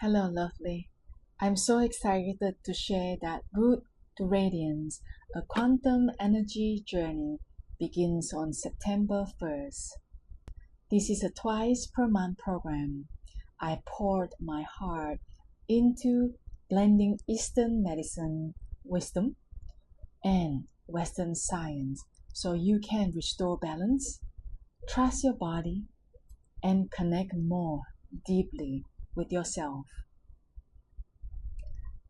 Hello, lovely. I'm so excited to share that Route to Radiance, a quantum energy journey, begins on September 1st. This is a twice per month program. I poured my heart into blending Eastern medicine, wisdom, and Western science so you can restore balance, trust your body, and connect more deeply with yourself.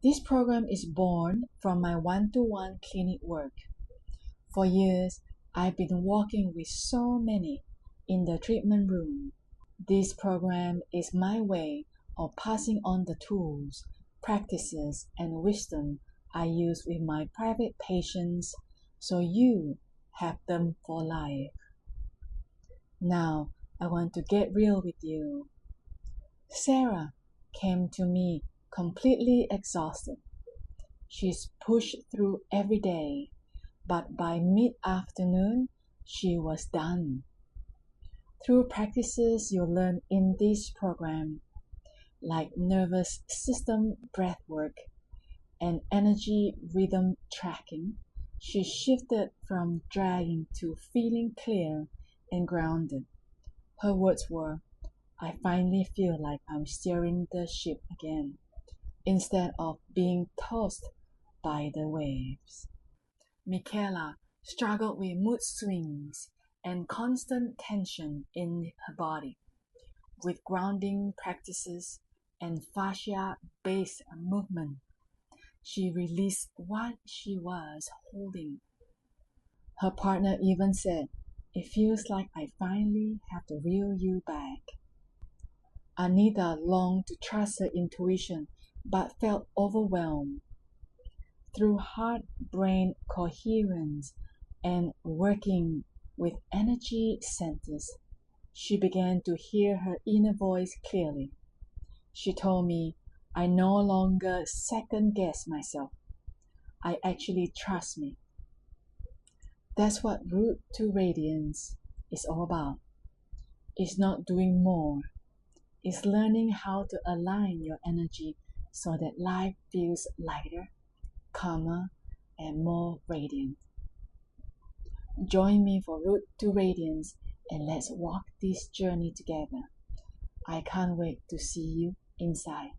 This program is born from my one-to-one clinic work. For years, I've been working with so many in the treatment room. This program is my way of passing on the tools, practices, and wisdom I use with my private patients so you have them for life. Now, I want to get real with you. Sarah came to me completely exhausted. She's pushed through every day, but by mid-afternoon, she was done. Through practices you learn in this program, like nervous system breathwork and energy rhythm tracking, she shifted from dragging to feeling clear and grounded. Her words were, "I finally feel like I'm steering the ship again, instead of being tossed by the waves." Michaela struggled with mood swings and constant tension in her body. With grounding practices and fascia-based movement, she released what she was holding. Her partner even said, "It feels like I finally have to reel you back." Anita longed to trust her intuition but felt overwhelmed. Through heart-brain coherence and working with energy centers, she began to hear her inner voice clearly. She told me, "I no longer second-guess myself. I actually trust me." That's what Route to Radiance is all about. It's not doing more. It's learning how to align your energy so that life feels lighter, calmer, and more radiant. Join me for Route to Radiance and let's walk this journey together. I can't wait to see you inside.